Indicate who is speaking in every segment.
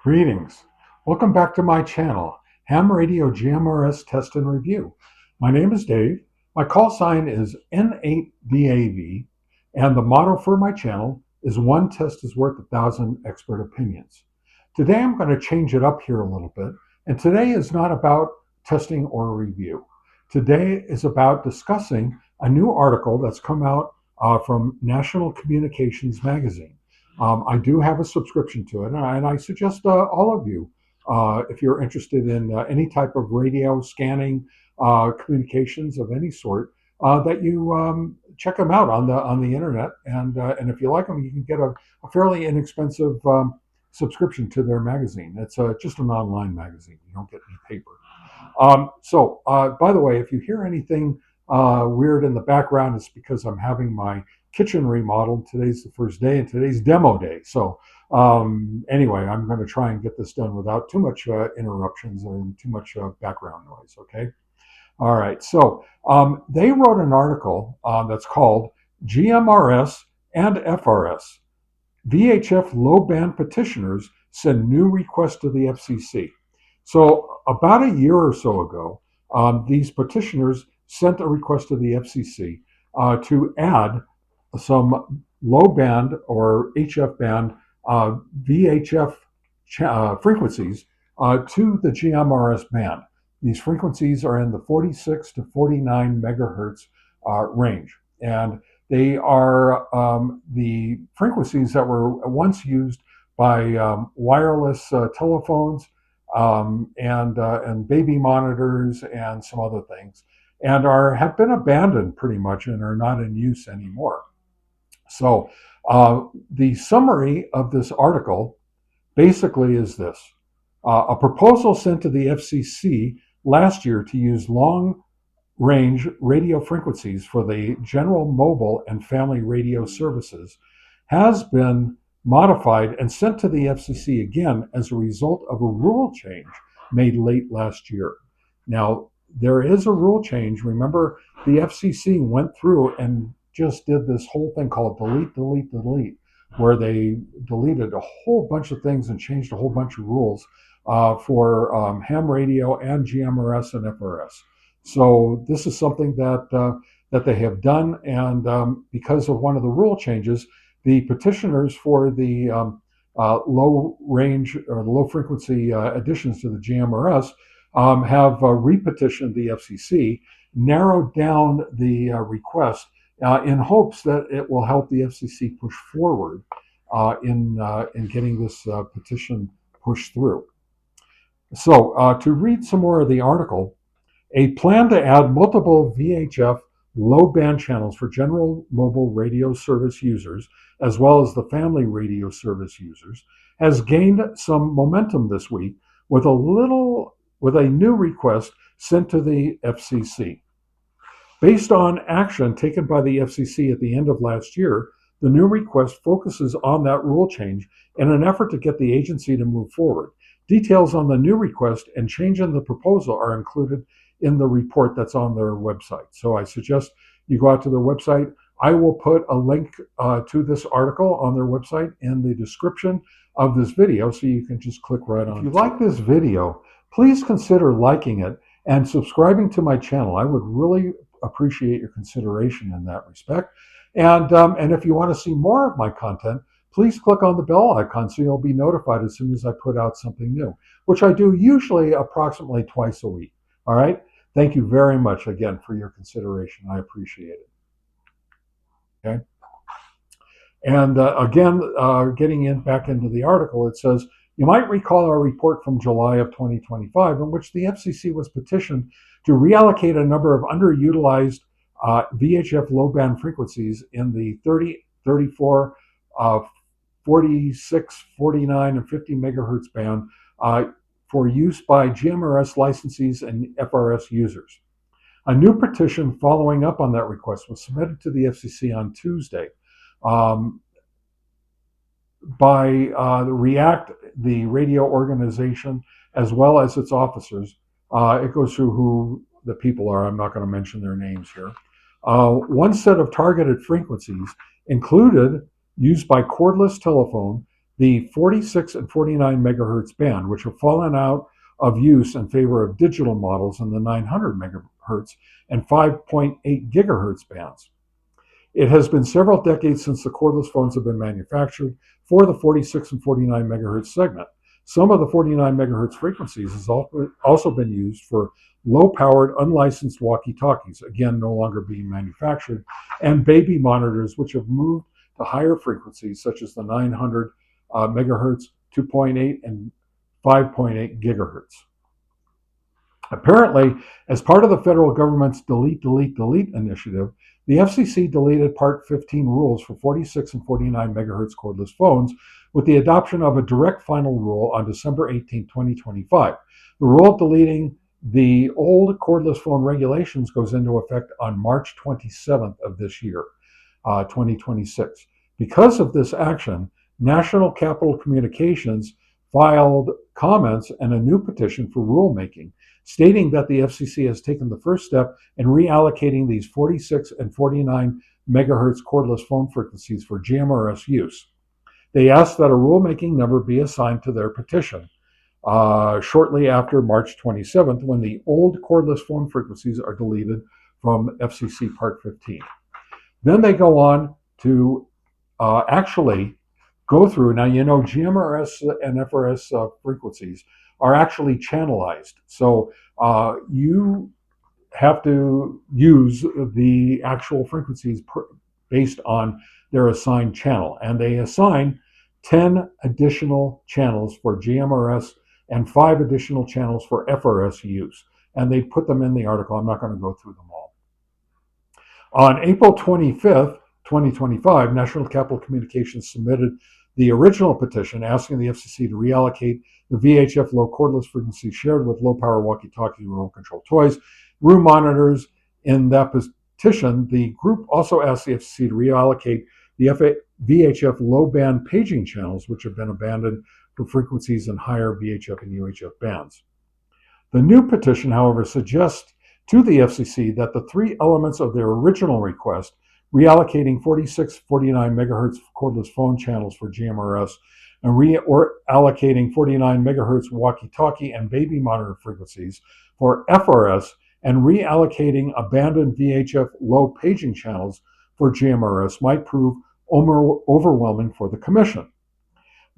Speaker 1: Greetings. Welcome back to my channel, Ham Radio GMRS Test and Review. My name is Dave. My call sign is N8DAV, and the motto for my channel is one test is worth 1,000 expert opinions. Today I'm going to change it up here a little bit, and today is not about testing or review. Today is about discussing a new article that's come out from National Communications Magazine. I do have a subscription to it, and I suggest all of you, if you're interested in any type of radio scanning communications of any sort, that you check them out on the internet. And if you like them, you can get a fairly inexpensive subscription to their magazine. It's just an online magazine. You don't get any paper. By the way, if you hear anything weird in the background, it's because I'm having my kitchen remodeled. Today's the first day, and today's demo day. So anyway, I'm going to try and get this done without too much interruptions and too much background noise. Okay. All right. So they wrote an article that's called GMRS and FRS. VHF low-band petitioners send new request to the FCC. So about a year or so ago, these petitioners sent a request to the FCC to add some low band or HF band VHF frequencies to the GMRS band. These frequencies are in the 46 to 49 megahertz range, and they are the frequencies that were once used by wireless telephones and baby monitors and some other things, and have been abandoned pretty much and are not in use anymore. So the summary of this article basically is this. A proposal sent to the FCC last year to use long-range radio frequencies for the general mobile and family radio services has been modified and sent to the FCC again as a result of a rule change made late last year. Now, there is a rule change. Remember, the FCC went through and just did this whole thing called delete, where they deleted a whole bunch of things and changed a whole bunch of rules for ham radio and GMRS and FRS. So this is something that they have done, and because of one of the rule changes, the petitioners for the low range or low frequency additions to the GMRS have repetitioned the FCC, narrowed down the request in hopes that it will help the FCC push forward in getting this petition pushed through. So to read some more of the article, a plan to add multiple VHF low-band channels for general mobile radio service users, as well as the family radio service users, has gained some momentum this week with a new request sent to the FCC. Based on action taken by the FCC at the end of last year, the new request focuses on that rule change in an effort to get the agency to move forward. Details on the new request and change in the proposal are included in the report that's on their website. So I suggest you go out to their website. I will put a link to this article on their website in the description of this video, so you can just click right on it. If you like this video, please consider liking it and subscribing to my channel. I would really appreciate your consideration in that respect. And if you want to see more of my content, please click on the bell icon so you'll be notified as soon as I put out something new, which I do usually approximately twice a week. All right. Thank you very much again for your consideration. I appreciate it. Okay. And again, getting back into the article, it says, you might recall our report from July of 2025 in which the FCC was petitioned to reallocate a number of underutilized VHF low-band frequencies in the 30, 34, 46, 49, and 50 megahertz band for use by GMRS licensees and FRS users. A new petition following up on that request was submitted to the FCC on Tuesday by REACT, the radio organization, as well as its officers. It goes through who the people are. I'm not going to mention their names here. One set of targeted frequencies included use by cordless telephone, the 46 and 49 megahertz band, which have fallen out of use in favor of digital models in the 900 megahertz and 5.8 gigahertz bands. It has been several decades since the cordless phones have been manufactured for the 46 and 49 megahertz segment. Some of the 49 megahertz frequencies has also been used for low-powered, unlicensed walkie-talkies, again, no longer being manufactured, and baby monitors, which have moved to higher frequencies, such as the 900 megahertz, 2.8, and 5.8 gigahertz. Apparently, as part of the federal government's delete, delete, delete initiative, the FCC deleted Part 15 rules for 46 and 49 megahertz cordless phones with the adoption of a direct final rule on December 18, 2025. The rule deleting the old cordless phone regulations goes into effect on March 27th of this year, 2026. Because of this action, National Capital Communications filed comments and a new petition for rulemaking, stating that the FCC has taken the first step in reallocating these 46 and 49 megahertz cordless phone frequencies for GMRS use. They asked that a rulemaking number be assigned to their petition shortly after March 27th, when the old cordless phone frequencies are deleted from FCC Part 15. Then they go on to actually go through. Now, you know, GMRS and FRS frequencies are actually channelized. So you have to use the actual frequencies based on their assigned channel. And they assign 10 additional channels for GMRS and 5 additional channels for FRS use. And they put them in the article. I'm not going to go through them all. On April 25th, 2025, National Capital Communications submitted the original petition asking the FCC to reallocate the VHF low cordless frequency shared with low-power walkie-talkie remote control toys, room monitors. In that petition, the group also asked the FCC to reallocate the VHF low-band paging channels, which have been abandoned for frequencies in higher VHF and UHF bands. The new petition, however, suggests to the FCC that the 3 elements of their original request, reallocating 46, 49 megahertz cordless phone channels for GMRS, and reallocating 49 megahertz walkie-talkie and baby monitor frequencies for FRS, and reallocating abandoned VHF low paging channels for GMRS might prove overwhelming for the Commission.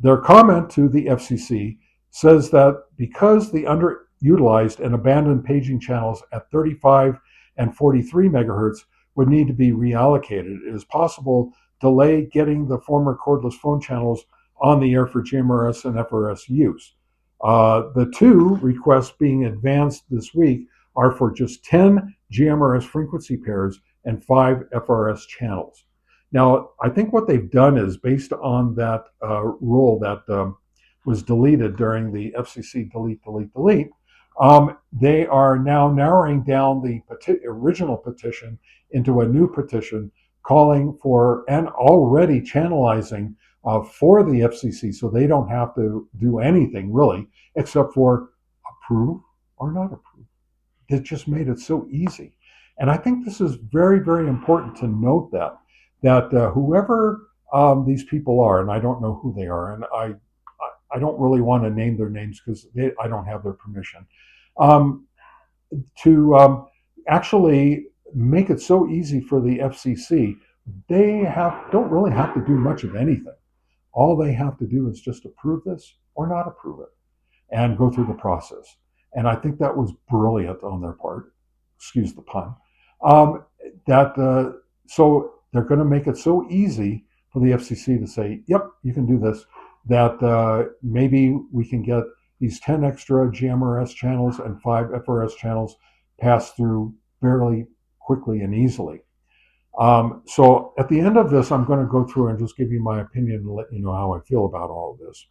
Speaker 1: Their comment to the FCC says that because the underutilized and abandoned paging channels at 35 and 43 megahertz would need to be reallocated, it is possible delay getting the former cordless phone channels on the air for GMRS and FRS use. The 2 requests being advanced this week are for just 10 GMRS frequency pairs and 5 FRS channels. Now, I think what they've done is, based on that rule that was deleted during the FCC delete, delete, delete, they are now narrowing down the original petition into a new petition calling for and already channelizing for the FCC, so they don't have to do anything really except for approve or not approve. It just made it so easy. And I think this is very, very important to note that whoever these people are, and I don't know who they are, and I don't really want to name their names because I don't have their permission, to actually make it so easy for the FCC. They don't really have to do much of anything. All they have to do is just approve this or not approve it and go through the process. And I think that was brilliant on their part. Excuse the pun. So they're going to make it so easy for the FCC to say, yep, you can do this, that maybe we can get these 10 extra GMRS channels and 5 FRS channels passed through fairly quickly and easily. So at the end of this, I'm going to go through and just give you my opinion and let you know how I feel about all of this.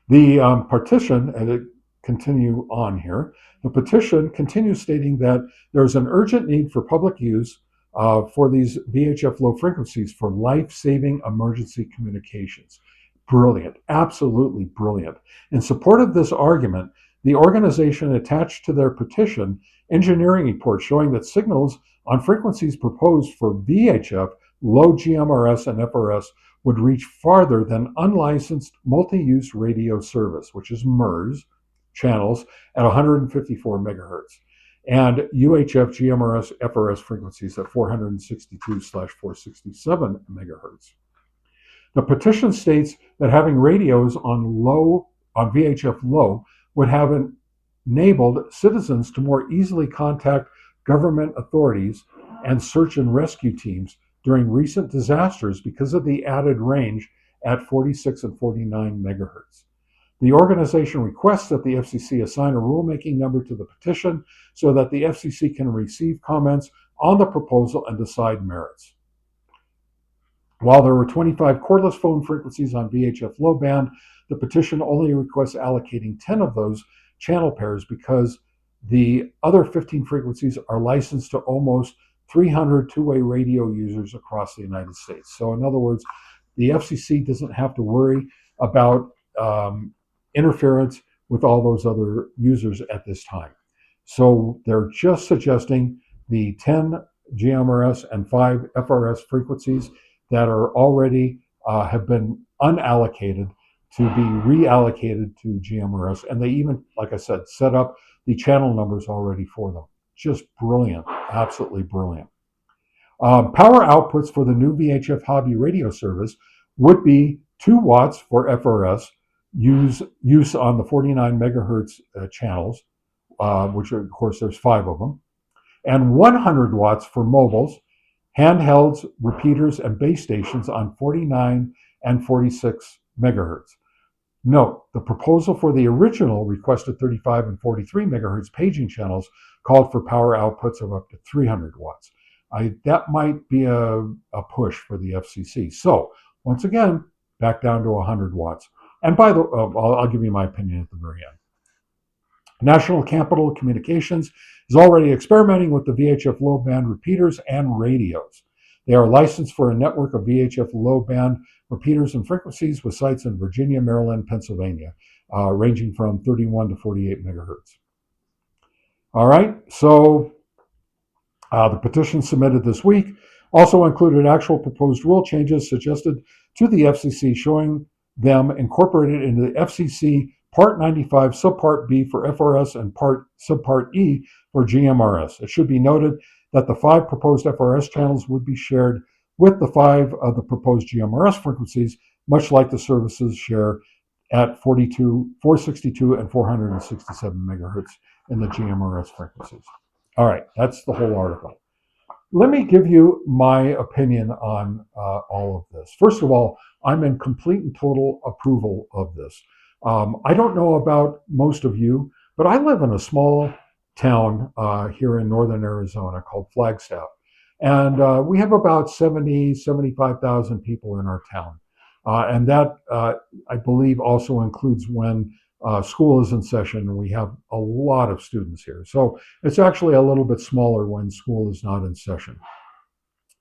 Speaker 1: The petition, and it continue on here, the petition continues stating that there's an urgent need for public use for these VHF low frequencies for life-saving emergency communications. Brilliant, absolutely brilliant. In support of this argument, the organization attached to their petition engineering reports showing that signals on frequencies proposed for VHF, low GMRS, and FRS would reach farther than unlicensed multi-use radio service, which is MURS, channels at 154 megahertz, and UHF, GMRS, FRS frequencies at 462/467 megahertz. The petition states that having radios on VHF low would have enabled citizens to more easily contact government authorities and search and rescue teams during recent disasters because of the added range at 46 and 49 megahertz. The organization requests that the FCC assign a rulemaking number to the petition so that the FCC can receive comments on the proposal and decide merits. While there were 25 cordless phone frequencies on VHF low band, the petition only requests allocating 10 of those channel pairs because the other 15 frequencies are licensed to almost 300 two-way radio users across the United States. So in other words, the FCC doesn't have to worry about interference with all those other users at this time. So they're just suggesting the 10 GMRS and 5 FRS frequencies that are already have been unallocated to be reallocated to GMRS. And they even, like I said, set up the channel numbers already for them. Just brilliant, absolutely brilliant. Power outputs for the new VHF hobby radio service would be 2 watts for FRS, use on the 49 megahertz channels, which of course there's 5 of them, and 100 watts for mobiles, handhelds, repeaters, and base stations on 49 and 46 megahertz. Note, the proposal for the original requested 35 and 43 megahertz paging channels called for power outputs of up to 300 watts. That might be a push for the FCC. So, once again, back down to 100 watts. And by the way, I'll give you my opinion at the very end. National Capital Communications is already experimenting with the VHF low band repeaters and radios. They are licensed for a network of VHF low band repeaters and frequencies with sites in Virginia, Maryland, Pennsylvania, ranging from 31 to 48 megahertz. All right, so the petition submitted this week also included actual proposed rule changes suggested to the FCC, showing them incorporated into the FCC Part 95, Subpart B for FRS and Subpart E for GMRS. It should be noted that the 5 proposed FRS channels would be shared with the 5 of the proposed GMRS frequencies, much like the services share at 462 and 467 megahertz in the GMRS frequencies. All right, that's the whole article. Let me give you my opinion on all of this. First of all, I'm in complete and total approval of this. I don't know about most of you, but I live in a small town here in northern Arizona called Flagstaff. And we have about 75,000 people in our town. And that, I believe, also includes when school is in session, and we have a lot of students here. So it's actually a little bit smaller when school is not in session.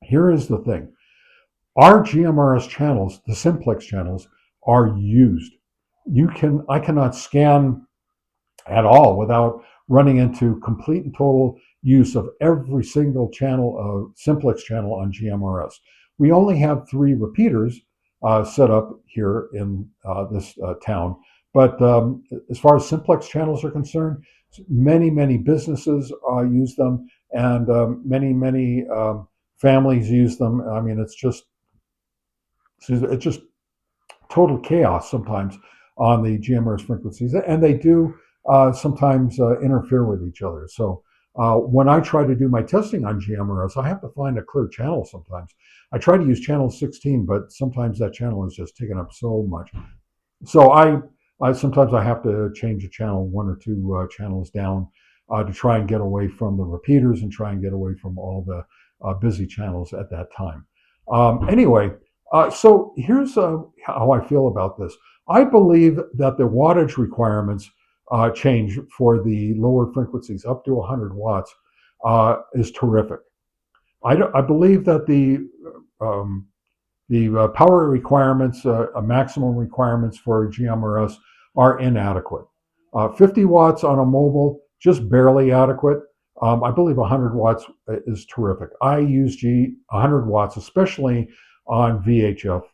Speaker 1: Here is the thing. Our GMRS channels, the simplex channels, are used. I cannot scan at all without running into complete and total use of every single channel, simplex channel on GMRS. We only have 3 repeaters set up here in this town. But as far as simplex channels are concerned, many businesses use them, and many families use them. I mean, it's just total chaos sometimes on the GMRS frequencies, and they do sometimes interfere with each other. So when I try to do my testing on GMRS, I have to find a clear channel sometimes. I try to use channel 16, but sometimes that channel is just taking up so much. So sometimes I have to change a channel, 1 or 2 channels down to try and get away from the repeaters and try and get away from all the busy channels at that time. Anyway, so here's how I feel about this. I believe that the wattage requirements change for the lower frequencies up to 100 watts is terrific. I believe that the power requirements, maximum requirements for GMRS are inadequate. 50 watts on a mobile, just barely adequate. I believe 100 watts is terrific. I use 100 watts, especially on VHF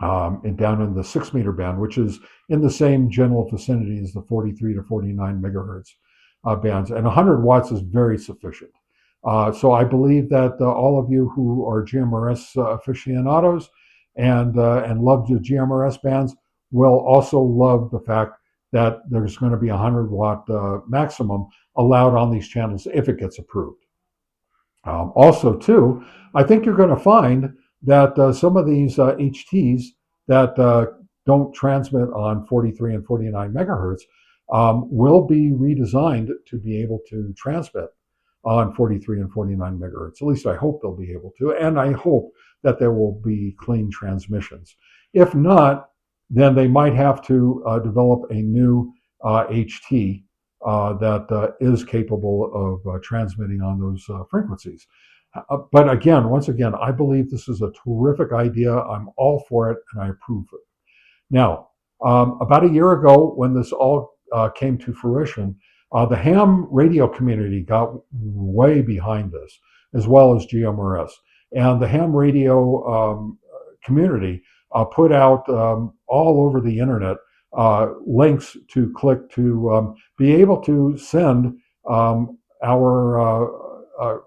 Speaker 1: and down in the 6 meter band, which is in the same general vicinity as the 43 to 49 megahertz bands. And 100 watts is very sufficient. So I believe that all of you who are GMRS aficionados and love the GMRS bands will also love the fact that there's going to be a 100-watt maximum allowed on these channels if it gets approved. Also, too, I think you're going to find that some of these HTs that don't transmit on 43 and 49 megahertz will be redesigned to be able to transmit on 43 and 49 megahertz. At least I hope they'll be able to, and I hope that there will be clean transmissions. If not, then they might have to develop a new HT that is capable of transmitting on those frequencies. But again, once again, I believe this is a terrific idea. I'm all for it, and I approve it. Now, about a year ago, when this all came to fruition, the ham radio community got way behind this, as well as GMRS. And the ham radio community put out all over the internet links to click to be able to send our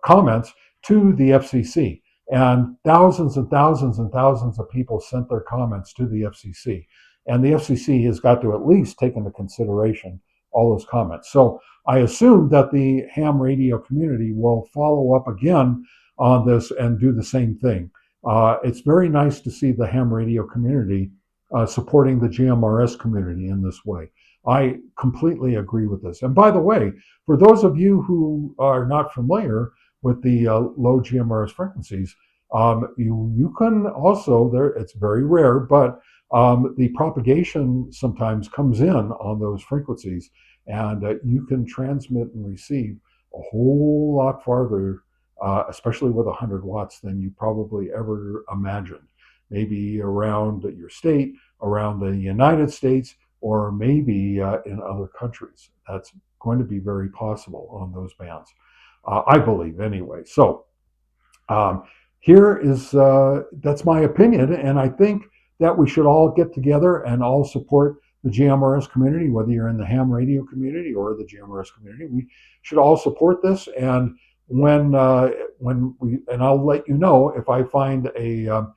Speaker 1: comments to the FCC. And thousands and thousands and thousands of people sent their comments to the FCC. And the FCC has got to at least take into consideration all those comments. So I assume that the ham radio community will follow up again on this and do the same thing. It's very nice to see the ham radio community supporting the GMRS community in this way. I completely agree with this. And by the way, for those of you who are not familiar with the low GMRS frequencies, you can also, it's very rare, but the propagation sometimes comes in on those frequencies, and you can transmit and receive a whole lot farther, especially with 100 watts, than you probably ever imagined. Maybe around your state, around the United States, or maybe in other countries. That's going to be very possible on those bands, I believe anyway. So here is, that's my opinion, and I think that we should all get together and all support the GMRS community, whether you're in the ham radio community or the GMRS community. We should all support this, and when we, and I'll let you know if I find a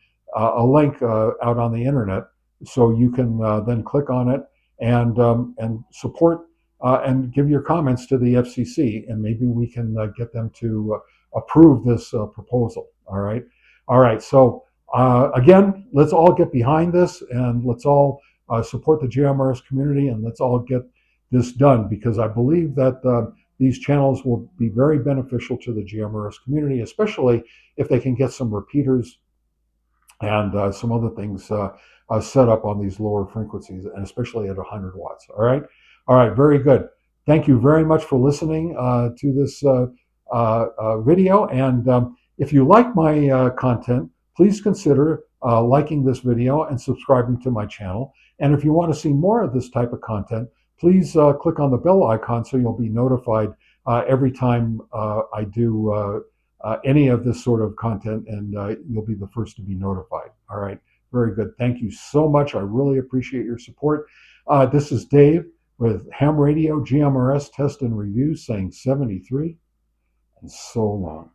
Speaker 1: link out on the internet, so you can then click on it and support and give your comments to the FCC, and maybe we can get them to approve this proposal. All right. So again, let's all get behind this, and let's all support the GMRS community, and let's all get this done, because I believe that these channels will be very beneficial to the GMRS community, especially if they can get some repeaters and some other things set up on these lower frequencies, and especially at 100 watts. All right, very good. Thank you very much for listening to this video, and if you like my content, please consider liking this video and subscribing to my channel. And if you want to see more of this type of content, please click on the bell icon so you'll be notified every time I do any of this sort of content, and you'll be the first to be notified. All right, very good. Thank you so much. I really appreciate your support. This is Dave with Ham Radio GMRS Test and Review, saying 73 and so long.